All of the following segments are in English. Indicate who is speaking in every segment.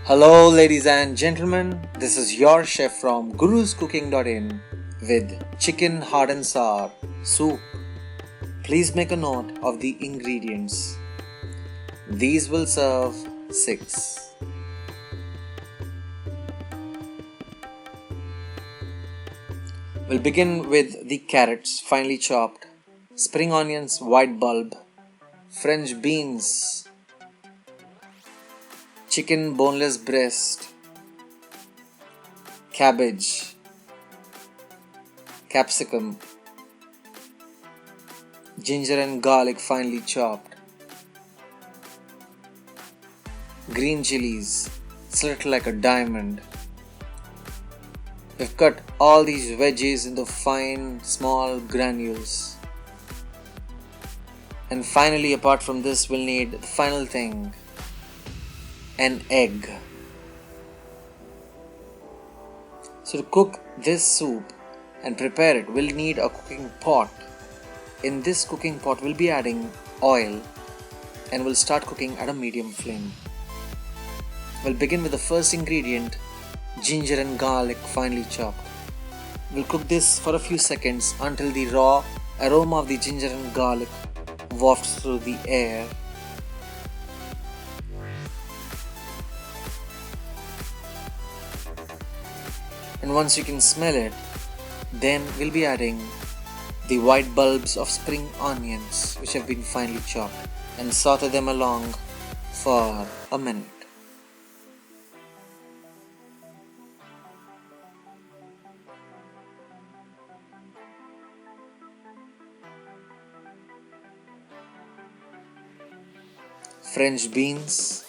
Speaker 1: Hello ladies and gentlemen, this is your chef from guruscooking.in with chicken hard and sour soup. Please make a note of the ingredients. These will serve 6. We'll begin with the carrots finely chopped, spring onions white bulb, French beans, chicken boneless breast, cabbage, capsicum, ginger and garlic finely chopped, green chillies slit like a diamond. We've cut all these veggies into fine small granules. And finally, apart from this, we'll need the final thing, an egg. So to cook this soup and prepare it, we'll need a cooking pot. In this cooking pot, we'll be adding oil and we'll start cooking at a medium flame. We'll begin with the first ingredient, ginger and garlic finely chopped. We'll cook this for a few seconds until the raw aroma of the ginger and garlic wafts through the air. And once you can smell it, then we'll be adding the white bulbs of spring onions which have been finely chopped and saute them along for a minute. French beans,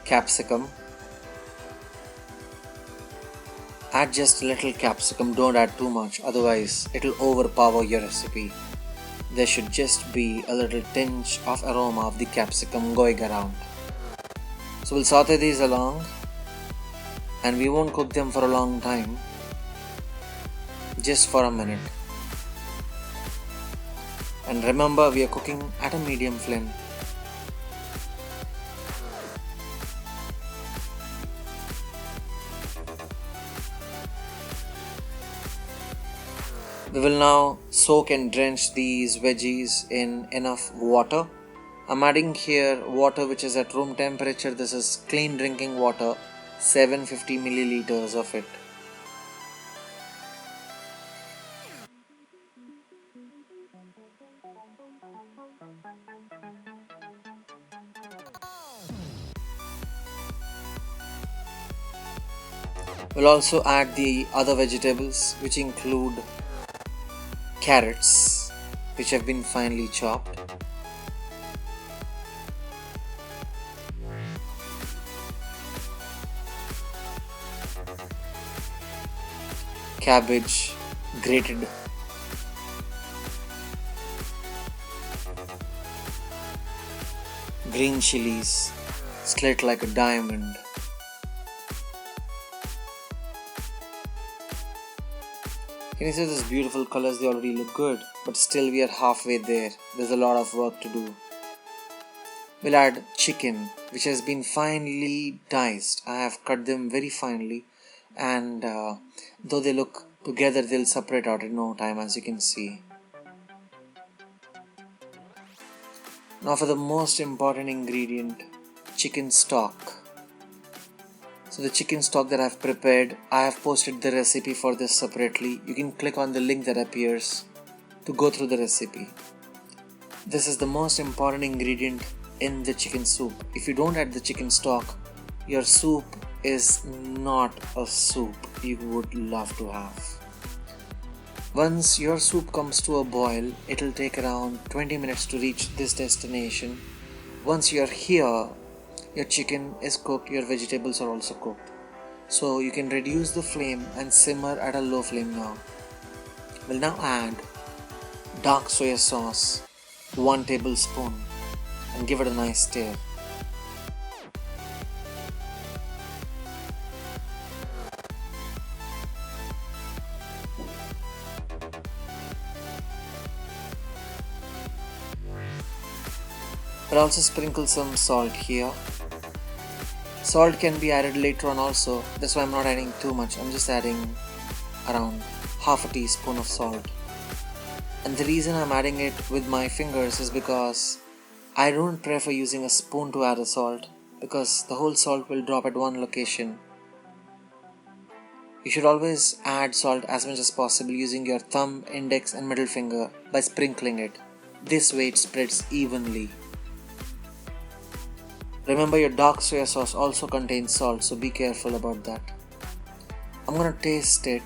Speaker 1: capsicum. Add just a little capsicum, don't add too much, otherwise it will overpower your recipe. There should just be a little tinge of aroma of the capsicum going around. So we'll saute these along and we won't cook them for a long time, just for a minute. And remember, we are cooking at a medium flame. We will now soak and drench these veggies in enough water. I'm adding here water which is at room temperature. This is clean drinking water, 750 milliliters of it. We'll also add the other vegetables which include carrots which have been finely chopped, cabbage grated, green chillies slit like a diamond, can you see these beautiful colors? They already look good, but still we are halfway there. There's a lot of work to do. We'll add chicken which has been finely diced. I have cut them very finely, and though they look together, they'll separate out in no time, as you can see. Now for the most important ingredient, chicken stock. So the chicken stock that I've prepared, I have posted the recipe for this separately. You can click on the link that appears to go through the recipe. This is the most important ingredient in the chicken soup. If you don't add the chicken stock, your soup is not a soup you would love to have. Once your soup comes to a boil, it'll take around 20 minutes to reach this destination. Once you're here, your chicken is cooked, your vegetables are also cooked. So you can reduce the flame and simmer at a low flame now. We'll now add dark soya sauce, 1 tablespoon, and give it a nice stir. I'll also sprinkle some salt here. Salt can be added later on also, that's why I'm not adding too much. I'm just adding around half a teaspoon of salt. And the reason I'm adding it with my fingers is because I don't prefer using a spoon to add a salt, because the whole salt will drop at one location. You should always add salt as much as possible using your thumb, index and middle finger by sprinkling it. This way it spreads evenly. Remember, your dark soya sauce also contains salt, so be careful about that. I'm gonna taste it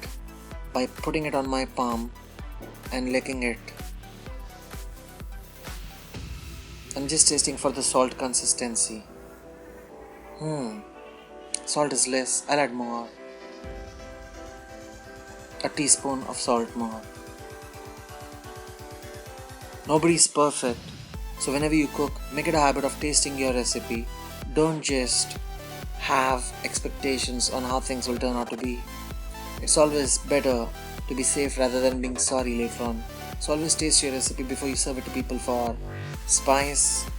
Speaker 1: by putting it on my palm and licking it. I'm just tasting for the salt consistency. Salt is less, I'll add more. A teaspoon of salt more. Nobody's perfect. So whenever you cook, make it a habit of tasting your recipe. Don't just have expectations on how things will turn out to be. It's always better to be safe rather than being sorry later on. So always taste your recipe before you serve it to people for spice,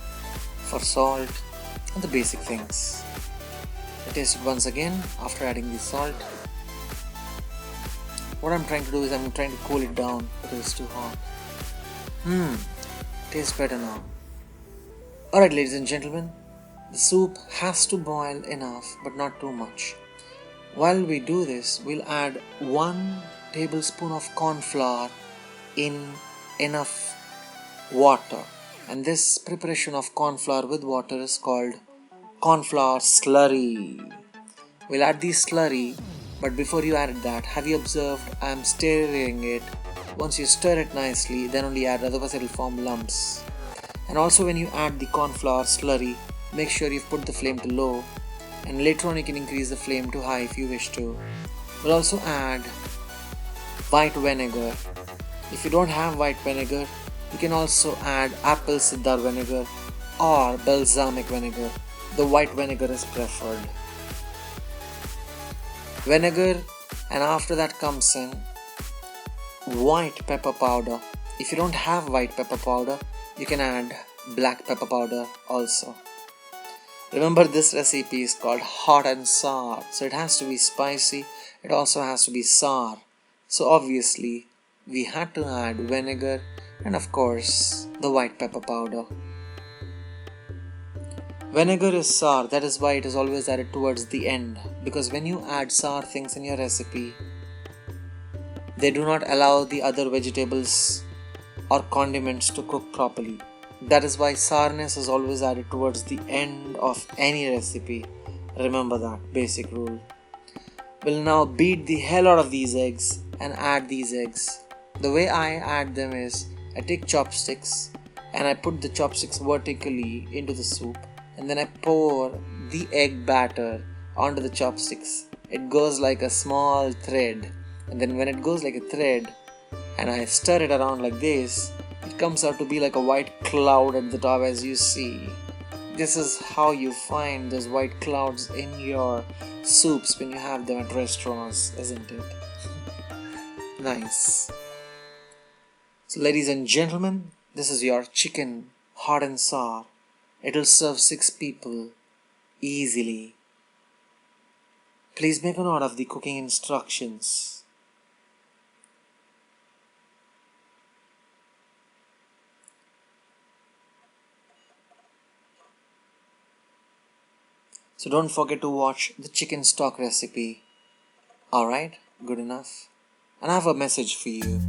Speaker 1: for salt, and the basic things. I taste it once again after adding the salt. What I'm trying to do is I'm trying to cool it down because it's too hot. Tastes better now. Alright, ladies and gentlemen, the soup has to boil enough but not too much. While we do this, we'll add 1 tablespoon of cornflour in enough water. And this preparation of cornflour with water is called cornflour slurry. We'll add the slurry, but before you add that, have you observed I'm stirring it? Once you stir it nicely, then only add, otherwise it will form lumps. And also when you add the cornflour slurry, make sure you've put the flame to low, and later on you can increase the flame to high if you wish to. We'll also add white vinegar. If you don't have white vinegar, you can also add apple cider vinegar or balsamic vinegar. The white vinegar is preferred. Vinegar, and after that comes in white pepper powder. If you don't have white pepper powder, you can add black pepper powder also. Remember, this recipe is called hot and sour, so it has to be spicy, it also has to be sour. So obviously we had to add vinegar and of course the white pepper powder. Vinegar is sour, that is why it is always added towards the end, because when you add sour things in your recipe, they do not allow the other vegetables or condiments to cook properly. That is why sourness is always added towards the end of any recipe. Remember that basic rule. We'll now beat the hell out of these eggs and add these eggs. The way I add them is, I take chopsticks and I put the chopsticks vertically into the soup, and then I pour the egg batter onto the chopsticks. It goes like a small thread, and then when it goes like a thread and I stir it around like this, it comes out to be like a white cloud at the top, as you see. This is how you find those white clouds in your soups when you have them at restaurants, isn't it? Nice. So ladies and gentlemen, this is your chicken hot and sour. It'll serve 6 people easily. Please make a note of the cooking instructions. So don't forget to watch the chicken stock recipe. Alright, good enough. And I have a message for you.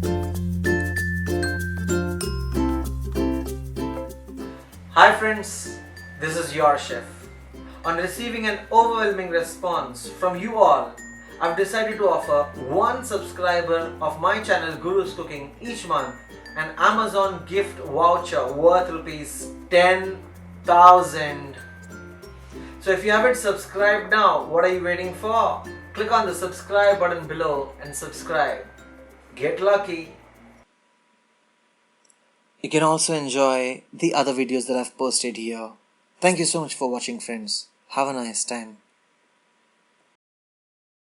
Speaker 1: Hi friends, this is your chef. On receiving an overwhelming response from you all, I've decided to offer one subscriber of my channel Guru's Cooking each month an Amazon gift voucher worth rupees 10,000. So if you haven't subscribed now, what are you waiting for? Click on the subscribe button below and subscribe. Get lucky. You can also enjoy the other videos that I've posted here. Thank you so much for watching, friends. Have a nice time.